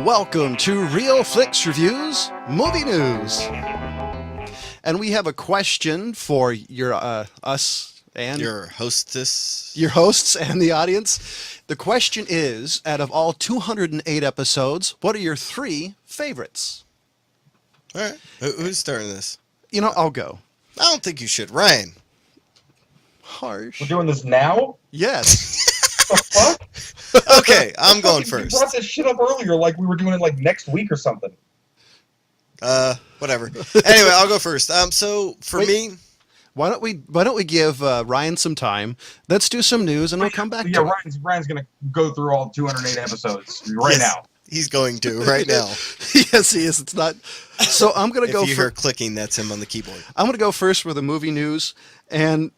Welcome to Real Flix Reviews Movie News. And we have a question for your us and your hostess. Your hosts and the audience. The question is, out of all 208 episodes, what are your 3 favorites? All right. Who's starting this? You know, I'll go. I don't think you should. Ryan. Harsh. We're doing this now? Yes. What the fuck? Okay, I'm going You first. brought this shit up earlier like we were doing it like next week or something. Whatever. Anyway, I'll go first. So for me, why don't we give Ryan some time? Let's do some news and we'll come back to it. Ryan's gonna go through all 208 episodes Yes, now. He's going to right now. Yes, he is. It's not. So I'm gonna go. If you hear clicking, that's him on the keyboard. I'm gonna go first with the movie news, and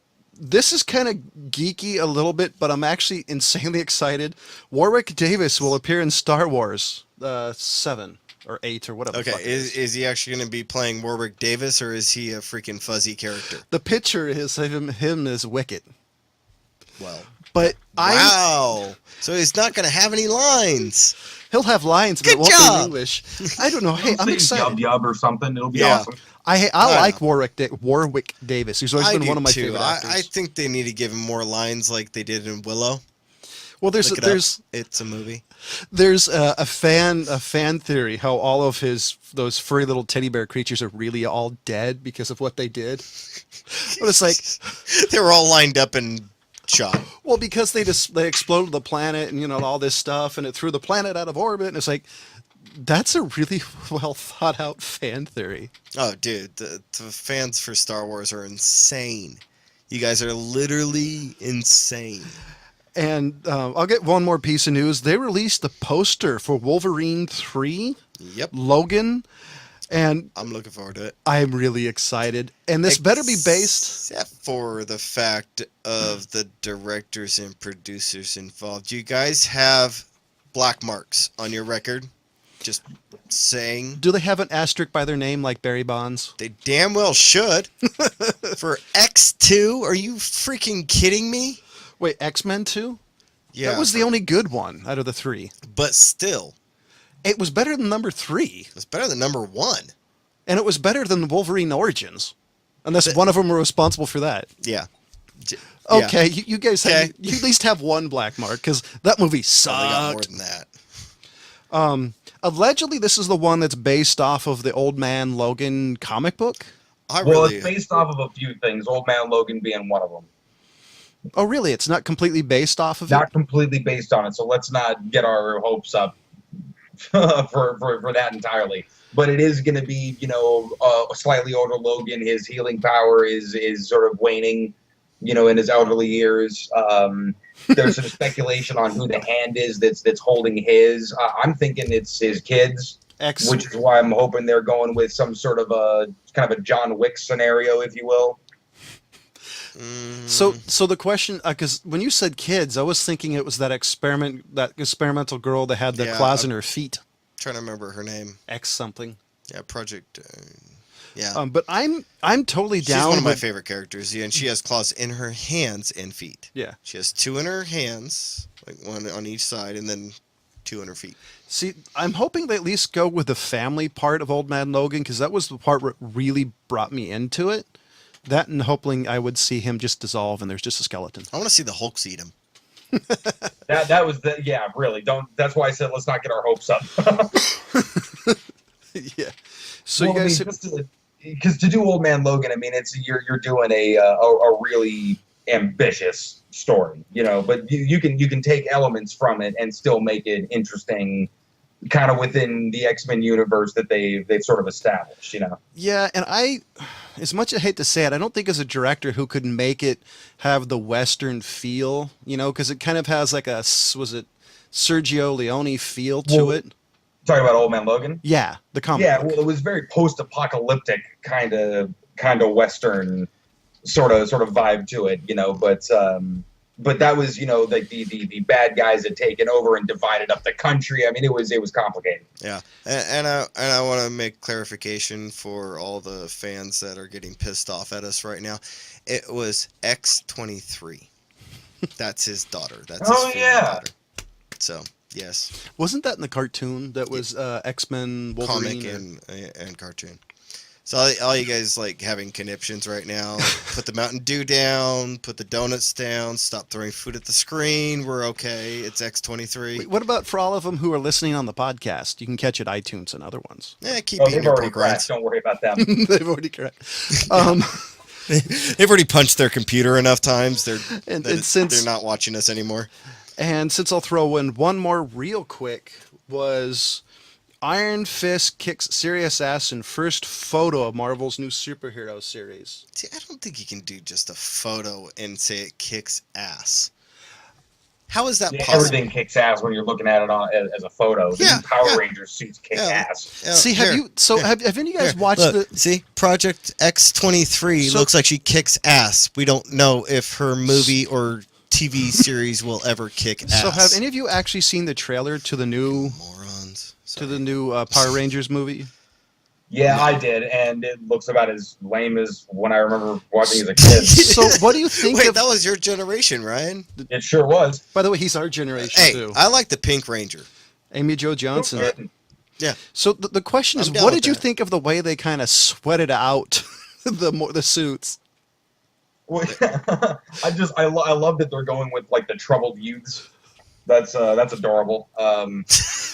this is kind of geeky a little bit, but I'm actually insanely excited. Warwick Davis will appear in Star Wars 7 or 8 or whatever. Okay, is he actually going to be playing Warwick Davis, or is he a freaking fuzzy character? The picture is him as Wicket. Well, but wow. So he's not going to have any lines. He'll have lines, but it won't be in English. I don't know. Hey, I'm excited. Yub yub or something. It'll be awesome. I like Warwick Davis. He's always been one of my favorite actors. I think they need to give him more lines like they did in Willow. Well, there's it's a movie. There's a fan theory how all of those furry little teddy bear creatures are really all dead because of what they did. But it's like they were all lined up and shot. Well, because they exploded the planet and all this stuff, and it threw the planet out of orbit, and it's like that's a really well thought out fan theory. Oh, dude, the fans for Star Wars are insane. You guys are literally insane. And I'll get one more piece of news. They released the poster for Wolverine 3. Yep. Logan. And I'm looking forward to it. I'm really excited. And this better be based... Except for the fact of the directors and producers involved. Do you guys have black marks on your record? Just saying. Do they have an asterisk by their name like Barry Bonds? They damn well should. For X2? Are you freaking kidding me? Wait, X-Men 2? Yeah. That was the only good one out of the 3. But still. It was better than number 3. It was better than number 1. And it was better than Wolverine Origins. Unless one of them were responsible for that. Yeah. Okay, you guys have, you at least have one black mark, because that movie sucked. I got more than that. Allegedly, this is the one that's based off of the Old Man Logan comic book. It's based off of a few things, Old Man Logan being one of them. Oh, really? It's not completely based off of it? Not completely based on it, so let's not get our hopes up for that entirely. But it is going to be, a slightly older Logan. His healing power is sort of waning, in his elderly years. There's some speculation on who the hand is that's holding his. I'm thinking it's his kids, which is why I'm hoping they're going with some sort of kind of a John Wick scenario, if you will. So the question, because when you said kids, I was thinking it was that experimental girl that had the claws in her feet. Trying to remember her name. X something. Yeah, Project. Yeah. But I'm totally down. She's one of my favorite characters. Yeah, and she has claws in her hands and feet. Yeah. She has 2 in her hands, like one on each side, and then 2 in her feet. See, I'm hoping they at least go with the family part of Old Man Logan, because that was the part that really brought me into it. That and hoping I would see him just dissolve and there's just a skeleton. I want to see the Hulk eat him. that was the really don't. That's why I said let's not get our hopes up. Yeah. So you guys, because to do Old Man Logan, I mean, it's you're doing a really ambitious story, But you can take elements from it and still make it interesting, kind of within the X-Men universe that they've sort of established, Yeah, and as much as I hate to say it, I don't think as a director who could make it have the Western feel, because it kind of has like was it Sergio Leone feel to it. Talking about Old Man Logan? Yeah, the comic book. Well, it was very post-apocalyptic kind of Western sort of vibe to it, but that was, like the bad guys had taken over and divided up the country. I mean, it was complicated. Yeah, and I want to make clarification for all the fans that are getting pissed off at us right now. It was X-23. That's his daughter. That's Oh, his female yeah. daughter. So yes, Wasn't that in the cartoon that was X-Men Wolverine? comic and cartoon. So all you guys like having conniptions right now, put the Mountain Dew down, put the donuts down, stop throwing food at the screen. We're okay. It's X23. Wait, what about for all of them who are listening on the podcast? You can catch it iTunes and other ones. Keep Oh, eating they've your already pork rinds. crashed. Don't worry about them. They've already correct. They've already punched their computer enough times. And They're since not watching us anymore. I'll throw in one more real quick, was Iron Fist kicks serious ass in first photo of Marvel's new superhero series. See, I don't think you can do just a photo and say it kicks ass. How is that Yeah, possible? everything kicks ass when you're looking at it as a photo. The Yeah, new Power yeah. Rangers suits kick Yeah. ass. Yeah, See, have here, you? So here, have any of you guys here. watched Look, the? See, Project X23 So- looks like she kicks ass. We don't know if her movie or TV series will ever kick ass. So have any of you actually seen the trailer to the new morons? Power Rangers movie? Yeah, I did, and it looks about as lame as when I remember watching as a kid. So what do you think Wait, of? that was your generation, Ryan. It sure was. By the way, he's our generation Hey, too. I like the Pink Ranger. Amy Jo Johnson. Yeah. So the question is, I'm down what with did you that. think of the way they kind of sweated out the suits? Well, I love that they're going with like the troubled youths. That's adorable.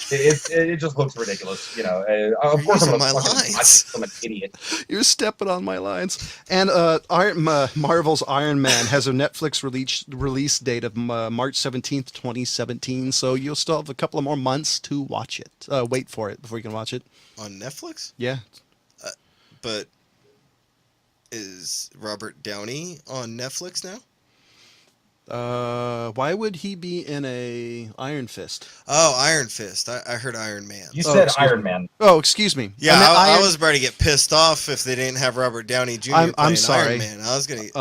It just looks ridiculous, you know. Of course, using I'm my gonna fucking watch lines. it. I'm an idiot. You're stepping on my lines. And Marvel's Iron Man has a Netflix release date of March 17th, 2017. So you'll still have a couple of more months to watch it. Wait for it before you can watch it. On Netflix? Yeah. But is Robert Downey on Netflix now? Why would he be in a Iron Fist? Oh, Iron Fist. I heard Iron Man. You Oh, said excuse Iron me. Man. Oh, excuse me. Yeah, I meant I Iron- was about to get pissed off if they didn't have Robert Downey Jr. I'm playing sorry. Iron Man. I was gonna. Yeah,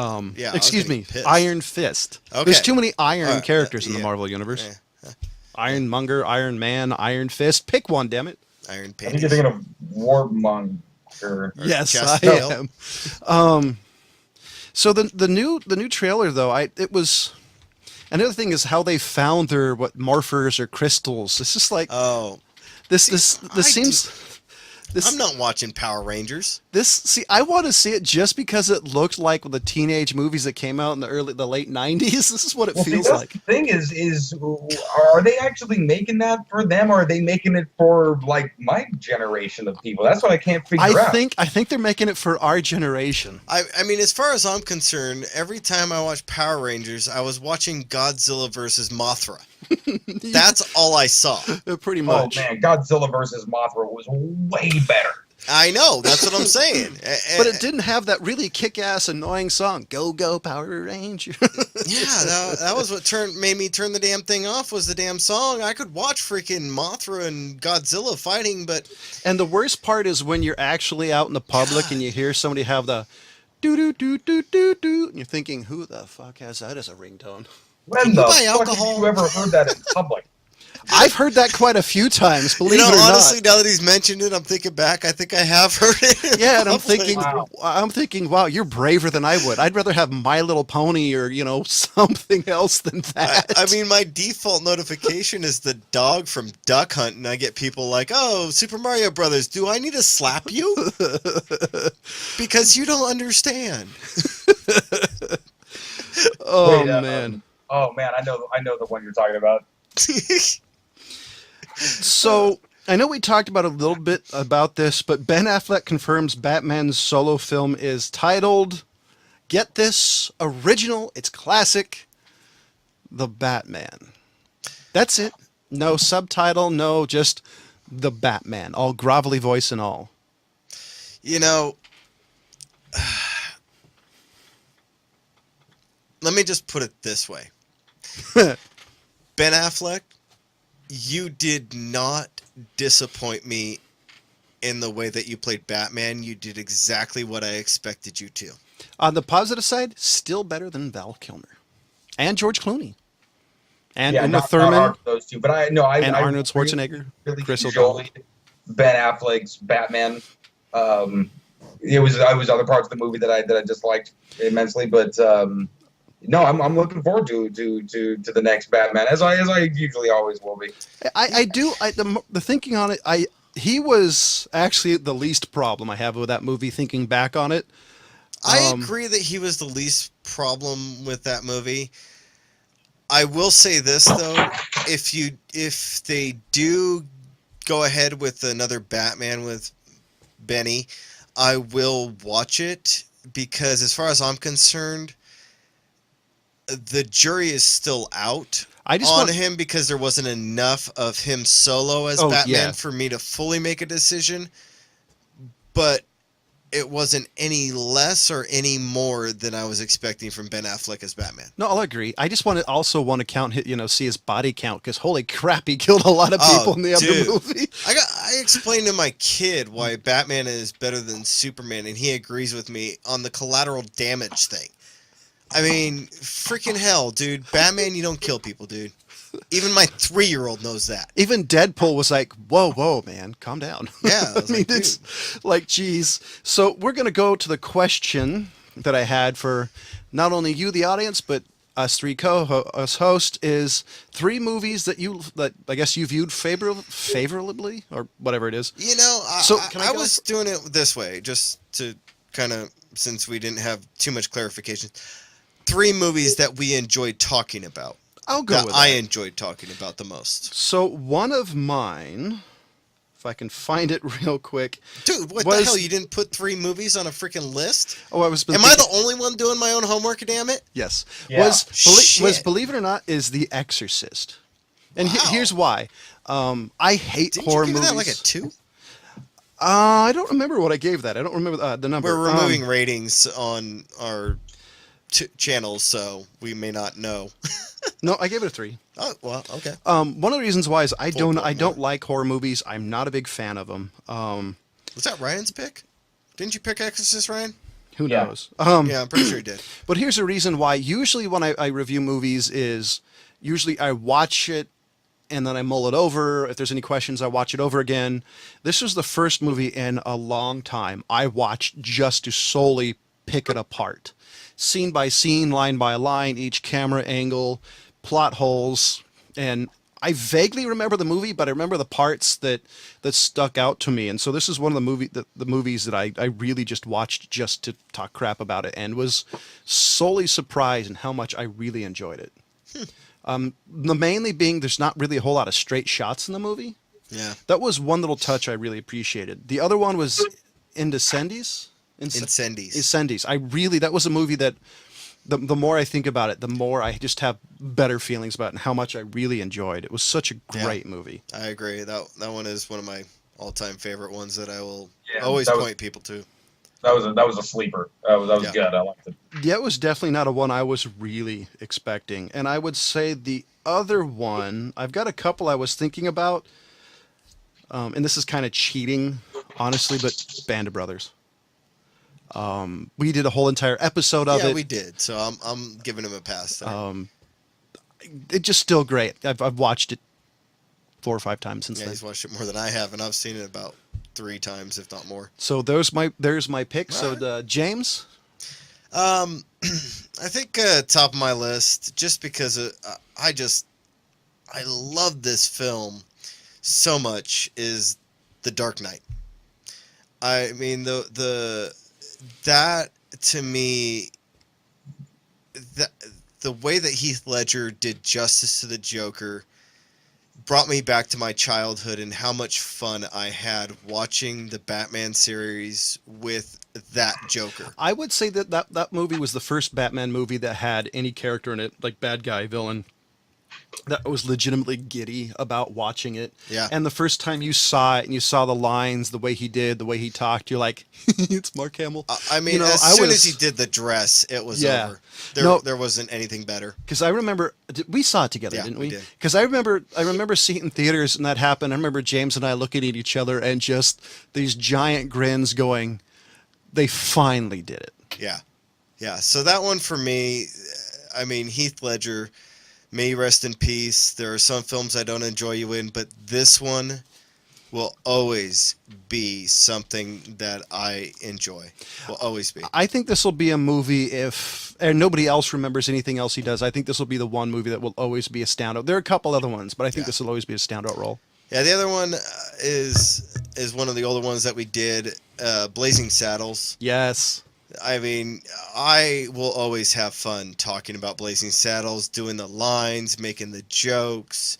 I was excuse gonna me. be pissed. Iron Fist. Okay. There's too many Iron Uh, characters in the yeah. Marvel universe. Yeah. Ironmonger, Iron Man, Iron Fist. Pick one, damn it. Iron I think you're Panties. thinking of Warmonger. Yes, I Chastel. am. So the new trailer though, it was. Another thing is how they found their morphers or crystals. It's just like Oh, this I seems. This, I'm not watching Power Rangers. I want to see it just because it looked like the teenage movies that came out in the late '90s. This is what it Well, see, feels that's like. the thing is, are they actually making that for them, or are they making it for like my generation of people? That's what I can't figure out. I think they're making it for our generation. I mean, as far as I'm concerned, every time I watch Power Rangers, I was watching Godzilla versus Mothra. That's all I saw. Pretty Oh much. man, Godzilla versus Mothra was way better. I know. That's what I'm saying. But it didn't have that really kick-ass, annoying song. Go, go, Power Ranger. Yeah, that was what made me turn the damn thing off, was the damn song. I could watch freaking Mothra and Godzilla fighting, but And the worst part is when you're actually out in the public and you hear somebody have the do-do-do-do-do-do, and you're thinking, who the fuck has that as a ringtone? When Can you the buy fuck alcohol? have you ever heard that in public? I've heard that quite a few times, believe you know, it or honestly, not. now that he's mentioned it, I'm thinking back. I think I have heard it. in Yeah, and I'm public. thinking, wow, you're braver than I would. I'd rather have My Little Pony or, something else than that. I mean, my default notification is the dog from Duck Hunt, and I get people like, "Oh, Super Mario Brothers, do I need to slap you?" Because you don't understand. Oh, Wait, man. Oh man, I know the one you're talking about. So, I know we talked about a little bit about this, but Ben Affleck confirms Batman's solo film is titled, get this, original, it's classic, The Batman. That's it. No subtitle, no, just The Batman. All grovelly voice and all. You know, let me just put it this way. Ben Affleck, you did not disappoint me in the way that you played Batman. You did exactly what I expected you to. On the positive side, still better than Val Kilmer. And George Clooney. And Uma not Thurman. hard for those two, but I Arnold Schwarzenegger. really Chris enjoyed Ben Affleck's Batman. I was other parts of the movie that I disliked immensely, but No, I'm looking forward to the next Batman, as I usually always will be. I do. The thinking on it, he was actually the least problem I have with that movie. Thinking back on it, I agree that he was the least problem with that movie. I will say this though, if they do go ahead with another Batman with Benny, I will watch it because as far as I'm concerned, the jury is still out I just on want. him because there wasn't enough of him solo as Oh, Batman yeah. for me to fully make a decision. But it wasn't any less or any more than I was expecting from Ben Affleck as Batman. No, I'll agree. I just want to count, see his body count because holy crap, he killed a lot of people in the other dude. movie. I explained to my kid why Batman is better than Superman, and he agrees with me on the collateral damage thing. I mean, freaking hell, dude. Batman, you don't kill people, dude. Even my 3-year-old knows that. Even Deadpool was like, "Whoa, man, calm down." Yeah, I was like, dude. it's like, geez. So we're gonna go to the question that I had for not only you, the audience, but us three us host is 3 movies that I guess you viewed favorably or whatever it is. You know, So, can I I go was doing it this way, just to kind of, since we didn't have too much clarification. 3 movies that we enjoyed talking about. I'll go That with I that. enjoyed talking about the most. So one of mine, if I can find it real quick. Dude, what the Was- hell? You didn't put 3 movies on a freaking list? Oh, I was. Am I the only one doing my own homework, damn it? Yes. Yeah. Was Shit. believe it or not is The Exorcist, and Wow. here's why. I hate Didn't horror you give movies. that like a 2? I don't remember what I gave that. I don't remember the number. We're removing ratings on our channels, so we may not know. No, I gave it a 3. Oh, well, okay. One of the reasons why is I Full point don't more. like horror movies. I'm not a big fan of them. Was that Ryan's pick? Didn't you pick Exorcist, Ryan? Who Yeah. knows? Yeah, I'm pretty sure you did. But here's the reason why. Usually when I review movies is usually I watch it and then I mull it over. If there's any questions, I watch it over again. This was the first movie in a long time I watched just to solely pick it apart. Scene by scene, line by line, each camera angle, plot holes. And I vaguely remember the movie, but I remember the parts that stuck out to me. And so this is one of the movies that I really just watched just to talk crap about it and was solely surprised in how much I really enjoyed it. The mainly being there's not really a whole lot of straight shots in the movie. Yeah. That was one little touch I really appreciated. The other one was Incendies. Incendies. That was a movie that the more I think about it, the more I just have better feelings about it and how much I really enjoyed. It was such a great movie. I agree. That one is one of my all-time favorite ones that I will Yeah, always that was- point people to. That was a sleeper. That was Yeah. good. I liked it. Yeah, it was definitely not a one I was really expecting. And I would say the other one, I've got a couple I was thinking about, and this is kind of cheating, honestly, but Band of Brothers. We did a whole entire episode of Yeah, it. we did. So I'm giving him a pass there. It's just still great. I've watched it 4 or 5 times since Yeah, then. he's watched it more than I have, and I've seen it about 3 times, if not more. So there's my pick. So Alright. James, I think top of my list, just because I love this film so much, is The Dark Knight. I mean, that to me, the way that Heath Ledger did justice to the Joker brought me back to my childhood and how much fun I had watching the Batman series with that Joker. I would say that movie was the first Batman movie that had any character in it, like bad guy, villain, that I was legitimately giddy about watching it. Yeah. And the first time you saw it and you saw the lines, the way he did, the way he talked, you're like, it's Mark Hamill. I mean, You know, as I soon was- as he did the dress, it was Yeah. over. No. There wasn't anything better. Because I remember we saw it together, Yeah, didn't we we? did. Because I remember seeing it in theaters and that happened. I remember James and I looking at each other and just these giant grins going, they finally did it. Yeah. Yeah. So that one for me, I mean, Heath Ledger, may he rest in peace. There are some films I don't enjoy you in, but this one will always be something that I enjoy. Will always be. I think this will be a movie and nobody else remembers anything else he does. I think this will be the one movie that will always be a standout. There are a couple other ones, but I think this will always be a standout role. Yeah, the other one is one of the older ones that we did, Blazing Saddles. Yes. I mean, I will always have fun talking about Blazing Saddles, doing the lines, making the jokes.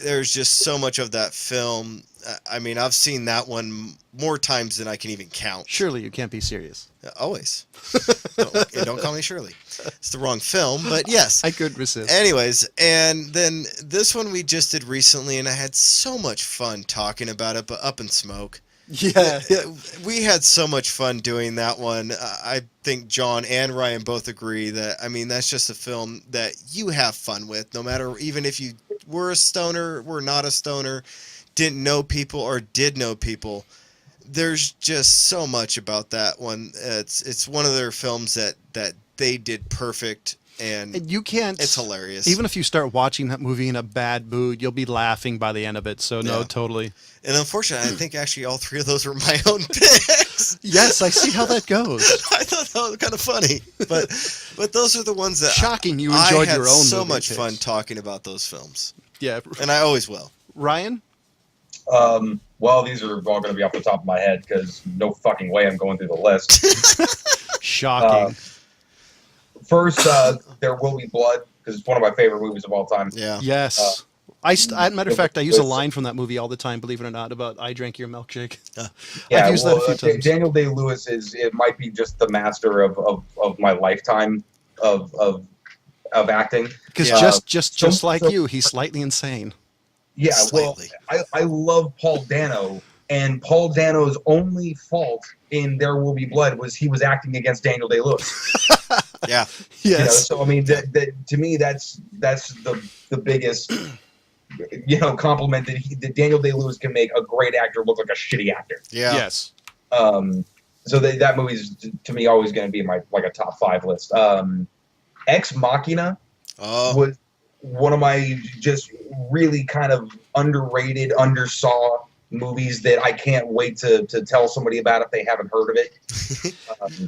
There's just so much of that film. I mean, I've seen that one more times than I can even count. Surely you can't be serious. Always. Don't call me Shirley. It's the wrong film, but yes. I could resist. Anyways, and then this one we just did recently, and I had so much fun talking about it, but Up in Smoke. Yeah. We had so much fun doing that one. I think John and Ryan both agree that, I mean, that's just a film that you have fun with, no matter, even if you were a stoner, were not a stoner, didn't know people, or did know people. There's just so much about that one. It's one of their films that they did perfect, and you can't. It's hilarious. Even if you start watching that movie in a bad mood, you'll be laughing by the end of it. So no, totally. And unfortunately, I think actually all three of those were my own picks. Yes, I see how that goes. I thought that was kind of funny, but those are the ones that shocking. You enjoyed your own. So movie much picks. fun talking about those films. Yeah, and I always will. Ryan. Well, these are all going to be off the top of my head because no fucking way I'm going through the list. Shocking. First, There Will Be Blood, because it's one of my favorite movies of all time. Yeah. Yes. Matter of fact, I use a line from that movie all the time, believe it or not, about "I drank your milkshake." Yeah, I've used that a few times. Daniel Day-Lewis it might be just the master of my lifetime of acting. Because just like you, he's slightly insane. Yeah, Slightly. well, I love Paul Dano, and Paul Dano's only fault in There Will Be Blood was he was acting against Daniel Day-Lewis. Yeah. Yes. You know, so I mean, that to me, that's the biggest, compliment that Daniel Day-Lewis can make a great actor look like a shitty actor. Yeah. Yes. So that movie's to me always going to be in my a top 5 list. Ex Machina was one of my just really kind of underrated, undersaw movies that I can't wait to tell somebody about if they haven't heard of it.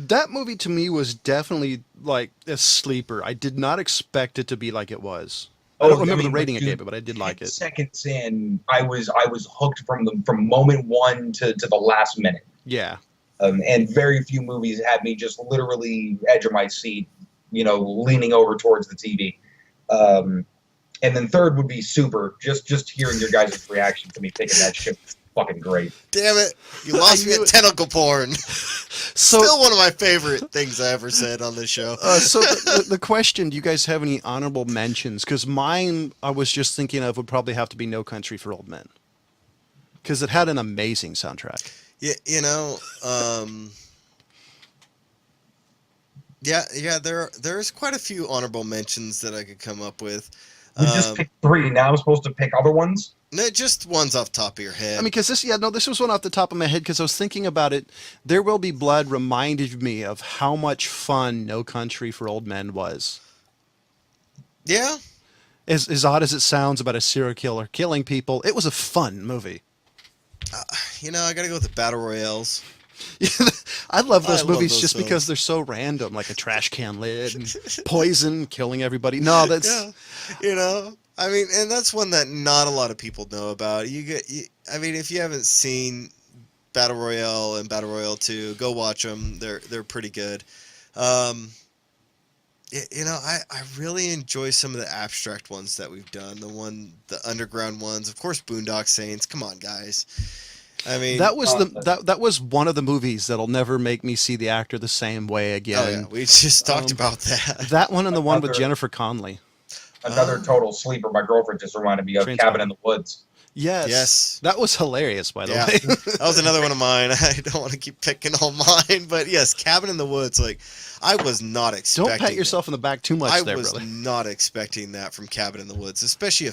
That movie to me was definitely like a sleeper. I did not expect it to be like it was. I don't remember the rating it gave it, but I did like it. Seconds in, I was hooked from moment one to the last minute. Yeah. And very few movies had me just literally edge of my seat, leaning over towards the TV. And then third would be Super. Just hearing your guys' reaction to me picking that shit was fucking great. Damn it. You lost me at tentacle porn. Still one of my favorite things I ever said on this show. So the question, do you guys have any honorable mentions? Because mine, I was just thinking of, would probably have to be No Country for Old Men. Because it had an amazing soundtrack. Yeah, there's quite a few honorable mentions that I could come up with. We just picked 3. Now I'm supposed to pick other ones? No, just ones off the top of your head. I mean, because this was one off the top of my head because I was thinking about it. There Will Be Blood reminded me of how much fun No Country for Old Men was. Yeah. As odd as it sounds about a serial killer killing people, it was a fun movie. I gotta go with the Battle Royales. I love those movies those just films. because they're so random, like a trash can lid, and poison killing everybody. No, that's I mean, and that's one that not a lot of people know about. I mean, if you haven't seen Battle Royale and Battle Royale 2, go watch them. They're pretty good. I really enjoy some of the abstract ones that we've done. The underground ones, of course, Boondock Saints. Come on, guys. I mean, that was one of the movies that'll never make me see the actor the same way again. Oh yeah, we just talked about that. That one and the one with Jennifer Connelly. Another total sleeper. My girlfriend just reminded me of Cabin in the Woods. Yes. That was hilarious, by the way. That was another one of mine. I don't want to keep picking all mine, but yes, Cabin in the Woods. Like, I was not expecting. Don't pat yourself in the back too much. I was not expecting that from Cabin in the Woods, especially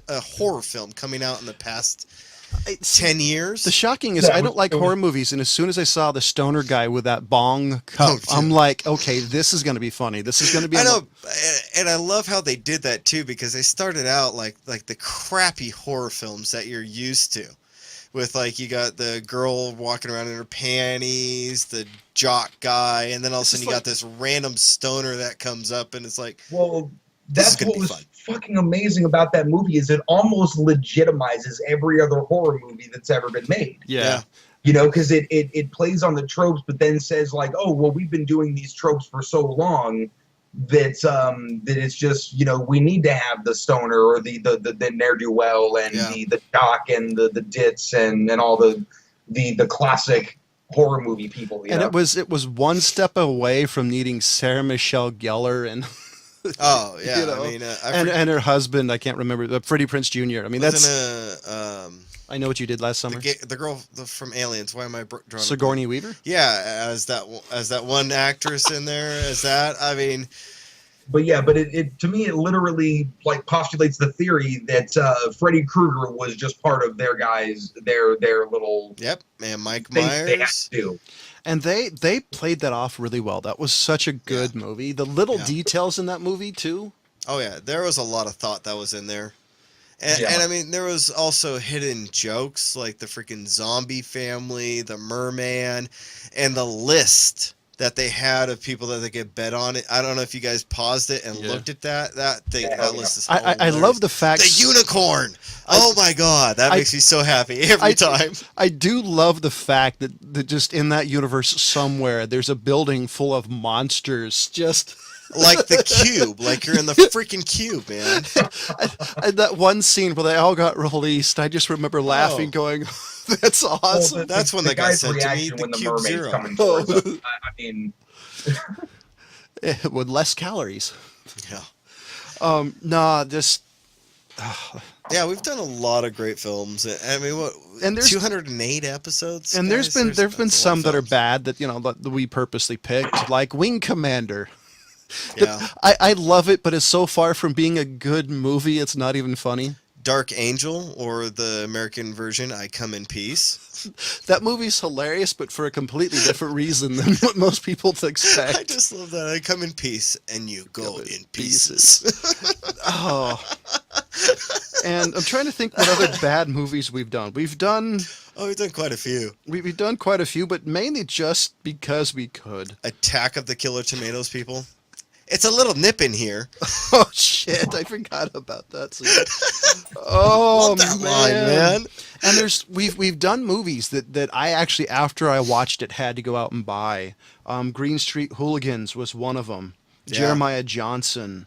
a horror film coming out in the past 10 years. The shocking is I don't like horror movies, and as soon as I saw the stoner guy with that bong cup, I'm like, okay, this is going to be funny. This is going to be. I know, and I love how they did that too, because they started out like the crappy horror films that you're used to. with like you got the girl walking around in her panties, the jock guy, and then all of a sudden you got this random stoner that comes up, and it's like, Well, this is that's gonna what be was fun. fucking amazing about that movie is it almost legitimizes every other horror movie that's ever been made. Yeah. You know, because it plays on the tropes, but then says like, oh, well, we've been doing these tropes for so long that that it's just, you know, we need to have the stoner or the ne'er-do-well and the jock and the ditz and all the classic horror movie people. You And know? it was one step away from needing Sarah Michelle Gellar and Oh yeah, you know, I mean, and her husband, I can't remember, Freddie Prinze Jr. I mean, that's a, I Know What You Did Last Summer. the girl from Aliens. Why am I drawing? Sigourney Weaver. Yeah, as that one actress in there, as that. I mean, but yeah, but it to me it literally like postulates the theory that Freddy Krueger was just part of their little. yep, and Mike They had Myers. to do. And they played that off really well. That was such a good movie. The little details in that movie too. Oh yeah, there was a lot of thought that was in there. And I mean, there was also hidden jokes like the freaking zombie family, the merman, and the list that they had of people that they could bet on it. I don't know if you guys paused it and looked at that. That thing, that list is hilarious. I love the fact the unicorn. Oh my god, that makes me so happy every time. I do love the fact that just in that universe somewhere there's a building full of monsters just. Like the cube, like you're in the freaking cube, man. And that one scene where they all got released, I just remember laughing, going, "That's awesome!" Well, that's when the guy guy's said to me, reaction "The when the Cube mermaid's Zero." coming towards him. I mean, With less calories. Yeah. Nah, just. Yeah, we've done a lot of great films. I mean, what? And there's 208 episodes. And guys? there've been that's a lot some of that are films. bad that that we purposely picked, like Wing Commander. Yeah. I love it, but it's so far from being a good movie, it's not even funny. Dark Angel, or the American version, I Come in Peace. That movie's hilarious, but for a completely different reason than what most people expect. I just love that. I come in peace, and you go in pieces. Oh. And I'm trying to think what other bad movies we've done. We've done We've done quite a few. we've done quite a few, but mainly just because we could. Attack of the Killer Tomatoes, people. It's a little nip in here. Oh shit! I forgot about that scene. Oh Love that line, man. And we've done movies that I actually, after I watched it, had to go out and buy. Green Street Hooligans was one of them. Yeah. Jeremiah Johnson.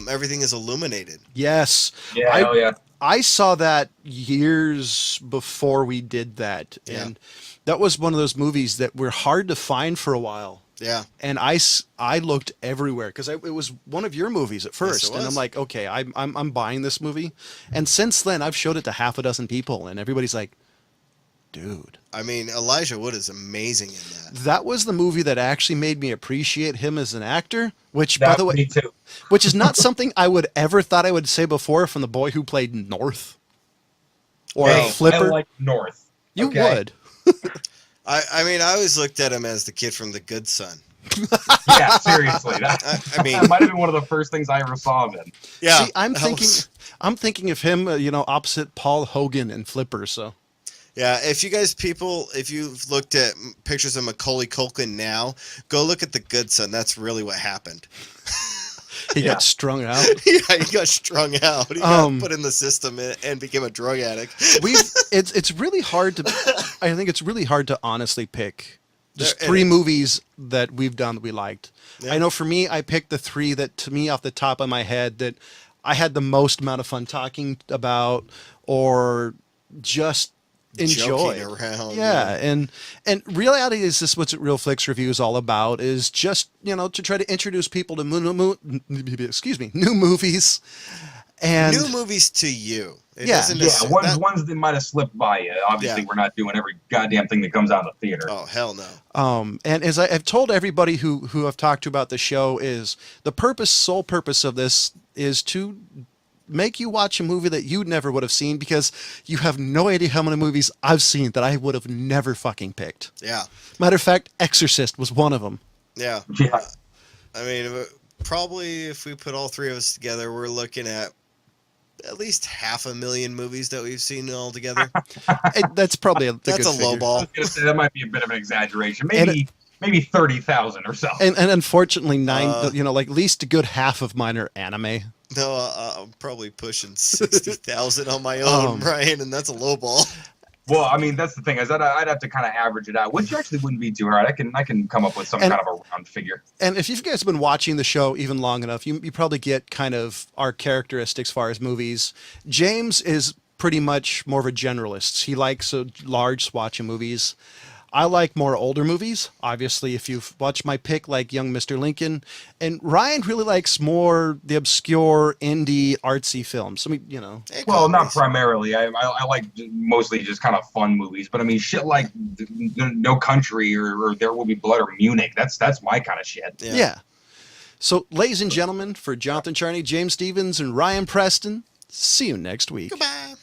Everything is illuminated. Yes. yeah, hell yeah. I saw that years before we did that, and that was one of those movies that were hard to find for a while. Yeah. And I looked everywhere because it was one of your movies at first, it and I'm was. like, okay, I'm buying this movie. And since then, I've showed it to half a dozen people, and everybody's like, dude. I mean, Elijah Wood is amazing in that. That was the movie that actually made me appreciate him as an actor, which, That, by the way, me too. which is not something I would ever thought I would say before from the boy who played North or Hey, Flipper. I like North. You okay? would. I mean, I always looked at him as the kid from The Good Son. Yeah, seriously. I mean, That might have been one of the first things I ever saw of him. yeah. See, I'm thinking of him, opposite Paul Hogan in Flipper. So Yeah, if you've looked at pictures of Macaulay Culkin now, go look at The Good Son. That's really what happened. he got strung out. Yeah, he got strung out. He got Um, put in the system and became a drug addict. It's really hard to. I think it's really hard to honestly pick just There- three movies that we've done that we liked. Yeah. I know for me, I picked the three that, to me, off the top of my head, that I had the most amount of fun talking about, or just enjoy. Joking around. Yeah, and reality is this. What's Real Flix Review is all about is just to try to introduce people to new movies, and New movies to you. It Yeah. doesn't Yeah, necessarily- ones that might have slipped by you. Obviously, Yeah. we're not doing every goddamn thing that comes out of the theater. Oh, hell no. And as I've told everybody who I've talked to about the show, is the sole purpose of this is to make you watch a movie that you never would have seen, because you have no idea how many movies I've seen that I would have never fucking picked. Yeah. Matter of fact, Exorcist was one of them. Yeah. at least 500,000 movies that we've seen all together. That's probably a That's good a low figure. I ball. was gonna say that might be a bit of an exaggeration. And Maybe 30,000 or so. And unfortunately, Uh, like at least a good half of mine are anime. No, I'm probably pushing 60,000 on my own, Brian, and that's a low ball. Well, I mean, that's the thing is I'd have to kind of average it out, which actually wouldn't be too hard. I can come up with some kind of a round figure. And if you guys have been watching the show even long enough, you probably get kind of our characteristics as far as movies. James is pretty much more of a generalist. He likes a large swatch of movies. I like more older movies. Obviously, if you've watched my pick, like Young Mr. Lincoln, and Ryan really likes more the obscure indie artsy films. I mean, Hey, Well, not comedies. primarily. I like mostly just kind of fun movies, but I mean, shit like No Country or There Will Be Blood or Munich. That's my kind of shit. yeah. So, ladies and gentlemen, for Jonathan Charney, James Stevens, and Ryan Preston, see you next week. Goodbye.